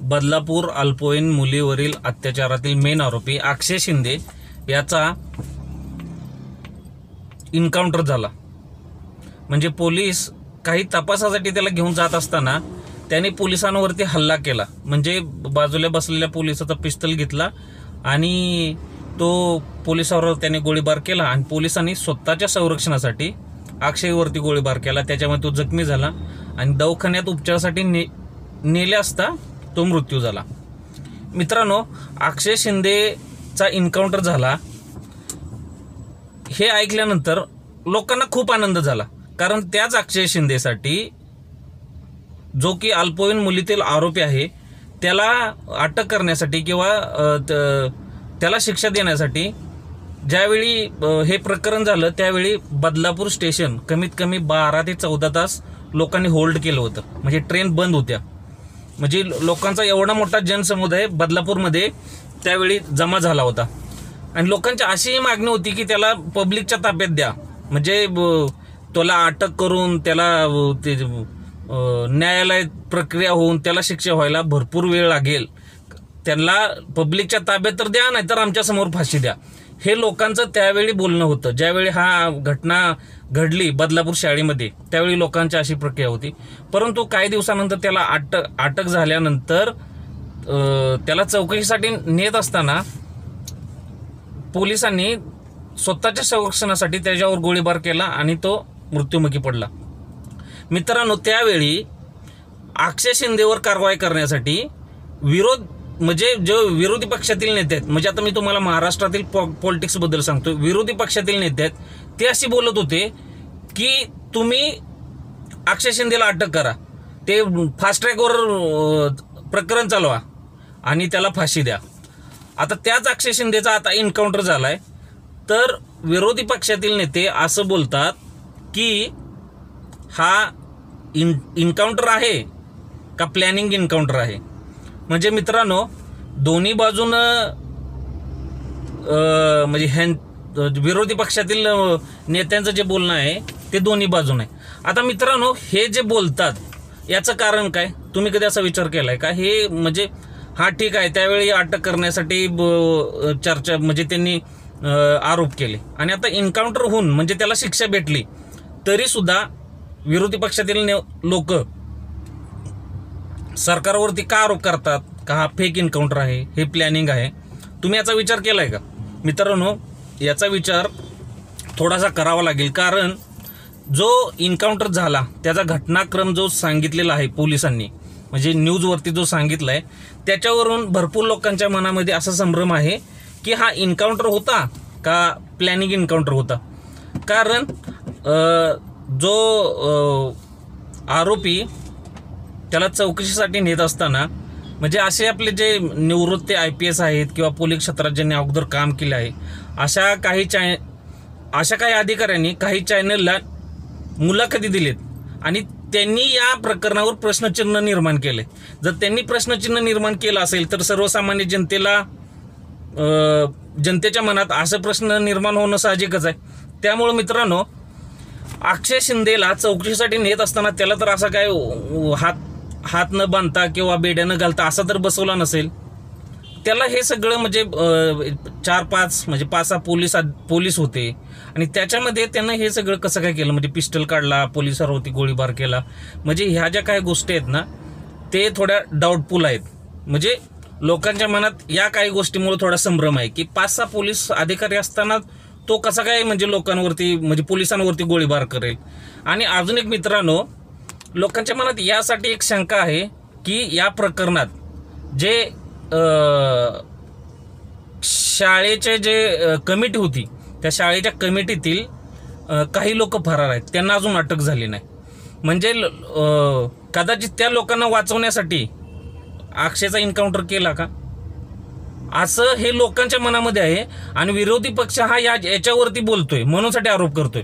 बदलापूर अल्पवयीन मुलीवरील अत्याचारातील मेन आरोपी अक्षय शिंदे याचा इन्काउंटर झाला। म्हणजे पोलीस काही तपासासाठी त्याला घेऊन जात असताना त्याने पोलिसांवरती हल्ला केला। म्हणजे बाजूला बसलेल्या पोलिसाचा पिस्तल घेतला आणि तो पोलिसावर त्याने गोळीबार केला आणि पोलिसांनी स्वतःच्या संरक्षणासाठी अक्षयवरती गोळीबार केला। त्याच्यामुळे तो जखमी झाला आणि दवाखान्यात उपचारासाठी नेले असता तो मृत्यू झाला। मित्रांनो, अक्षय शिंदेचा इन्काउंटर झाला हे ऐकल्यानंतर लोकांना खूप आनंद झाला, कारण त्याच अक्षय शिंदेसाठी जो की अल्पवयीन मुलीतील आरोपी आहे त्याला अटक करण्यासाठी किंवा त्याला शिक्षा देण्यासाठी ज्यावेळी हे प्रकरण झालं त्यावेळी बदलापूर स्टेशन कमीत कमी 12 ते 14 तास लोकांनी होल्ड केलं होतं। म्हणजे ट्रेन बंद होत्या। म्हणजे लोकांचा एवढा मोठा जनसमुदाय बदलापूरमध्ये त्यावेळी जमा झाला होता आणि लोकांची अशीही मागणी होती की त्याला पब्लिकच्या ताब्यात द्या। म्हणजे त्याला अटक करून त्याला न्यायालय प्रक्रिया होऊन त्याला शिक्षा व्हायला भरपूर वेळ लागेल, त्यांना पब्लिकच्या ताब्यात तर द्या, नाहीतर आमच्या समोर फाशी द्या, हे लोकांचं त्यावेळी बोलणं होतं। ज्यावेळी हा घटना घडली बदलापूर शाळेमध्ये त्यावेळी लोकांची अशी प्रक्रिया होती। परंतु काही दिवसानंतर त्याला अटक झाल्यानंतर त्याला चौकशीसाठी नेत असताना पोलिसांनी स्वतःच्या संरक्षणासाठी त्याच्यावर गोळीबार केला आणि तो मृत्युमुखी पडला। मित्रांनो, त्यावेळी अक्षय शिंदेवर कारवाई करण्यासाठी म्हणजे जो विरोधी पक्षातील नेते आहेत, म्हणजे आता मी तुम्हाला महाराष्ट्रातील पॉलिटिक्स बद्दल सांगतो, विरोधी पक्षातील नेते आहेत ते अशी बोलत होते की तुम्ही अक्षय शिंदेला अटक करा, ते फास्ट ट्रॅकवर प्रकरण चालवा आणि त्याला फाशी द्या। आता त्याच अक्षय शिंदेचा आता इन्काउंटर झालाय, तर विरोधी पक्षातील नेते असं बोलतात की हा इन्काउंटर आहे का प्लॅनिंग इन्काउंटर आहे। म्हणजे मित्रांनो, दोन्ही बाजूनं म्हणजे विरोधी पक्षातील नेत्यांचं जे बोलणं आहे ते दोन्ही बाजून आहे। आता मित्रांनो, हे जे बोलतात याचं कारण काय, तुम्ही कधी असा विचार केलाय का? हे म्हणजे हा ठीक आहे, त्यावेळी अटक करण्यासाठी चर्चा म्हणजे त्यांनी आरोप केले आणि आता इन्काउंटर होऊन म्हणजे त्याला शिक्षा भेटली तरी सुद्धा विरोधी पक्षातील लोक सरकारवरती का आरोप करतात का हा फेक इन्काउंटर आहे, हे प्लॅनिंग आहे? तुम्ही याचा विचार केलाय का? मित्रांनो, याचा विचार थोडासा करावा लागेल, कारण जो इन्काउंटर झाला त्याचा घटनाक्रम जो सांगितलेला आहे पोलिसांनी, म्हणजे न्यूजवरती जो सांगितलाय त्याच्यावरून भरपूर लोकांच्या मनामध्ये असा संभ्रम आहे की हा इन्काउंटर होता का प्लॅनिंग इन्काउंटर होता। कारण जो आरोपी त्याला चौकशीसाठी नेत असताना म्हणजे असे आपले जे निवृत्त IPS आहेत किंवा पोलीस क्षेत्रात ज्यांनी अगोदर काम केले आहे अशा काही अधिकाऱ्यांनी काही चॅनलला मुलाखती दिलेत आणि त्यांनी या प्रकरणावर प्रश्नचिन्ह निर्माण केले। जर त्यांनी प्रश्नचिन्ह निर्माण केलं असेल तर सर्वसामान्य जनतेच्या मनात असे प्रश्न निर्माण होणं साहजिकच आहे। त्यामुळे मित्रांनो, अक्षय शिंदेला चौकशीसाठी नेत असताना त्याला तर असा काय हात न बांधता किंवा बेड्या न घालता असा तर बसवला नसेल। त्याला हे सगळं म्हणजे 4-5 म्हणजे 5-6 पोलीस होते आणि त्याच्यामध्ये त्यांना हे सगळं कसं काय केलं, म्हणजे पिस्टल काढला, पोलिसांवरती गोळीबार केला, म्हणजे ह्या ज्या काही गोष्टी आहेत ना ते थोड्या डाऊटफुल आहेत। म्हणजे लोकांच्या मनात या काही गोष्टीमुळे थोडा संभ्रम आहे की 5-6 पोलीस अधिकारी असताना तो कसा काय म्हणजे लोकांवरती म्हणजे पोलिसांवरती गोळीबार करेल। आणि अजून एक मित्रांनो, लोकांच्या मनात यासाठी एक शंका आहे की या प्रकरणात जे शाळेचे जे कमिटी होती त्या शाळेच्या कमिटीतील काही लोक फरार आहेत, त्यांना अजून अटक झाली नाही। म्हणजे कदाचित त्या लोकांना वाचवण्यासाठी अक्षयचा इन्काउंटर केला का, असं हे लोकांच्या मनामध्ये आहे आणि विरोधी पक्ष हा याच्यावरती बोलतोय म्हणूनसाठी आरोप करतोय।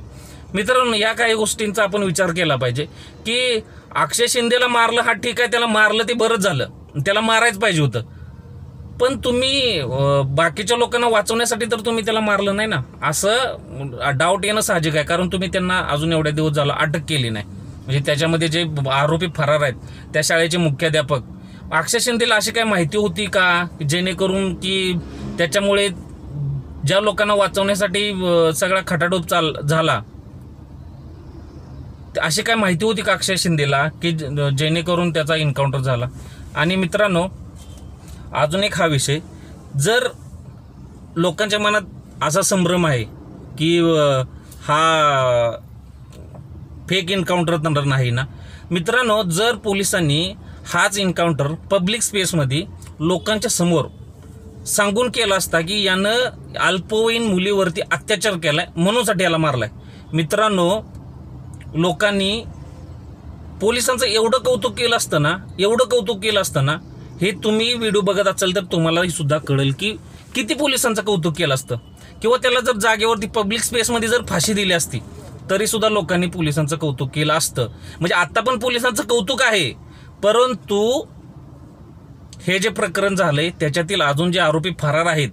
मित्रांनो, या काही गोष्टींचा आपण विचार केला पाहिजे की अक्षय शिंदेला मारलं हा ठीक आहे, त्याला मारलं ते बरंच झालं, त्याला मारायच पाहिजे होतं, पण तुम्ही बाकीच्या लोकांना वाचवण्यासाठी तर तुम्ही त्याला मारलं नाही ना, असं डाऊट येणं साहजिक आहे। कारण तुम्ही त्यांना अजून एवढ्या दिवस झाला अटक केली नाही, म्हणजे त्याच्यामध्ये जे आरोपी फरार आहेत त्या शाळेचे मुख्याध्यापक अक्षय शिंदेला अशी काय माहिती होती का जेणेकरून की त्याच्यामुळे ज्या लोकांना वाचवण्यासाठी सगळा खटाटोप झाला, अशी काय माहिती होती का अक्षय शिंदेला की जेणेकरून त्याचा एन्काउंटर झाला? आणि मित्रांनो, अजून एक हा विषय, जर लोकांच्या मनात असा संभ्रम आहे की हा फेक एन्काउंटर तर नाही ना, मित्रांनो, जर पोलिसांनी हाच एन्काउंटर पब्लिक स्पेसमध्ये लोकांच्या समोर सांगून केला असता की यानं अल्पवयीन मुलीवरती अत्याचार केलाय म्हणूनसाठी याला मारलाय, मित्रांनो, लोकांनी पोलिसांचं एवढं कौतुक केलं असतं ना, हे तुम्ही व्हिडिओ बघत असाल तर तुम्हालाही सुद्धा कळेल की किती पोलिसांचं कौतुक केलं असतं. किंवा त्याला जर जागेवरती पब्लिक स्पेसमध्ये जर फाशी दिली असती तरी सुद्धा लोकांनी पोलिसांचं कौतुक केलं असतं. म्हणजे आता पण पोलिसांचं कौतुक आहे, परंतु हे जे प्रकरण झालंय त्याच्यातील अजून जे आरोपी फरार आहेत,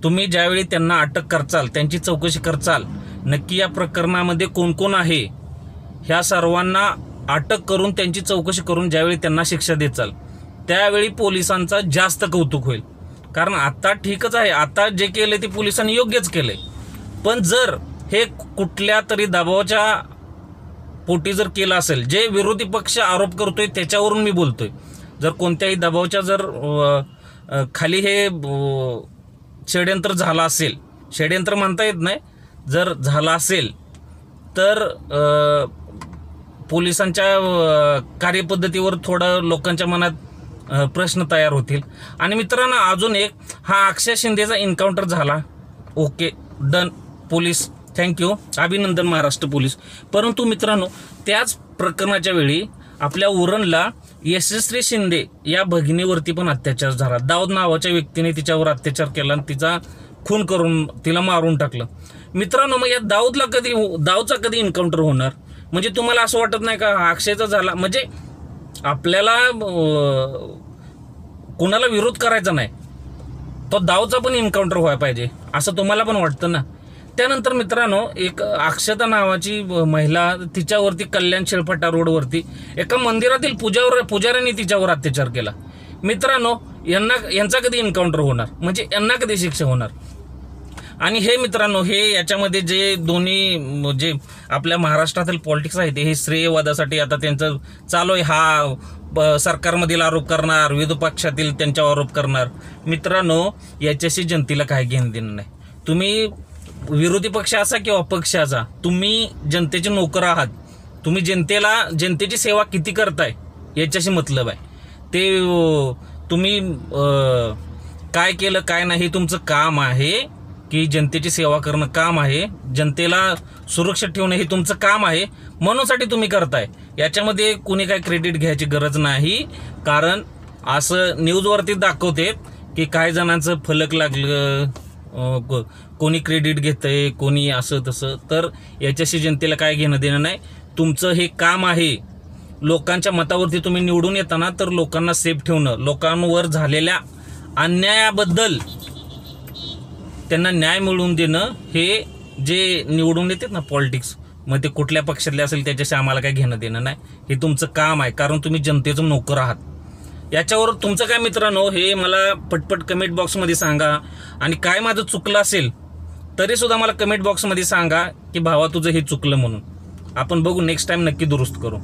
तुम्ही ज्यावेळी त्यांना अटक करचाल, त्यांची चौकशी करचाल, नक्की या प्रकरणामध्ये कोण कोण आहे ह्या सर्वांना अटक करून त्यांची चौकशी करून ज्यावेळी त्यांना शिक्षा देचाल त्यावेळी पोलिसांचा जास्त कौतुक होईल. कारण आता ठीकच आहे, आता जे केले ते पोलिसांनी योग्यच केले, पण जर हे कुठल्या तरी दबावाच्या पोटी जर केलं असेल, जे विरोधी पक्ष आरोप करतोय त्याच्यावरून मी बोलतोय, जर कोणत्याही दबावाच्या जर खाली हे षड्यंत्र झालं असेल, षड्यंत्र म्हणता येत नाही, जर झालं असेल तर पोलिसांच्या कार्यपद्धतीवर थोडं लोकांच्या मनात प्रश्न तयार होतील. आणि मित्रांनो, अजून एक, हा अक्षय शिंदेचा एन्काउंटर झाला, ओके, डन, पोलीस थँक्यू, अभिनंदन महाराष्ट्र पोलीस. परंतु मित्रांनो, त्याच प्रकरणाच्या वेळी आपल्या उरणला यशस्वी शिंदे या भगिनीवरती पण अत्याचार झाला. दाऊद नावाच्या व्यक्तीने तिच्यावर अत्याचार केला आणि तिचा खून करून तिला मारून टाकलं. मित्रांनो, मग या दाऊदचा कधी एन्काउंटर होणार? म्हणजे तुम्हाला असं वाटत नाही का अक्षयचा झाला म्हणजे आपल्याला कोणाला विरोध करायचा नाही, तो दाऊदचा पण एन्काउंटर व्हायला पाहिजे असं तुम्हाला पण वाटतं ना? त्यानंतर मित्रांनो, एक अक्षता नावाची महिला, तिच्यावरती कल्याण शेळफाटा रोडवरती एका मंदिरातील पुजाऱ्यांनी तिच्यावर अत्याचार केला. मित्रांनो, यांचा कधी एन्काउंटर होणार? म्हणजे यांना कधी शिक्षा होणार? आणि हे मित्रांनो, हे याच्यामध्ये जे दोन्ही जे आपल्या महाराष्ट्रातील पॉलिटिक्स आहे हे श्रेयवादासाठी आता त्यांचं चालू आहे. हा सरकारमधील आरोप करणार, विरोधी पक्षातील त्यांच्यावर आरोप करणार. मित्रांनो, याच्याशी जनतेला काय घेणं देणं नाही. तुम्ही विरोधी पक्ष असा किंवा पक्षाचा, तुम्ही जनतेचे नोकर आहात. तुम्ही जनतेची सेवा किती करताय याच्याशी मतलब आहे. ते तुम्ही काय केलं काय नाही हे तुमचं काम आहे, की जनतेची सेवा करणं काम आहे, जनतेला सुरक्षित ठेवणं हे तुमचं काम आहे, म्हणूनसाठी तुम्ही करताय. याच्यामध्ये कोणी काय क्रेडिट घ्यायची गरज नाही. कारण असं न्यूजवरती दाखवते की काही जणांचं फलक लागलं, कोणी क्रेडिट घेतंय, कोणी असं तसं. तर याच्याशी जनतेला काय घेणं देणं नाही. तुमचं हे काम आहे. लोकांच्या मतावरती तुम्ही निवडून येताना तर लोकांना सेफ ठेवणं, लोकांवर झालेल्या अन्यायाबद्दल त्यांना न्याय मिळवून देणं, हे जे निवडून येतात ना पॉलिटिक्स, मग ते कुठल्या पक्षातले असेल त्याच्याशी आम्हाला काय घेणं देणं नाही. हे तुमचं काम आहे, कारण तुम्ही जनतेचं नोकर आहात. याच्यावर तुमचं काय मित्रांनो हे मला पटपट कमेंट बॉक्समध्ये सांगा. आणि काय माझं चुकलं असेल तरी सुद्धा मला कमेंट बॉक्समध्ये सांगा की भावा तुझं हे चुकलं म्हणून. आपण बघू, नेक्स्ट टाइम नक्की दुरुस्त करू.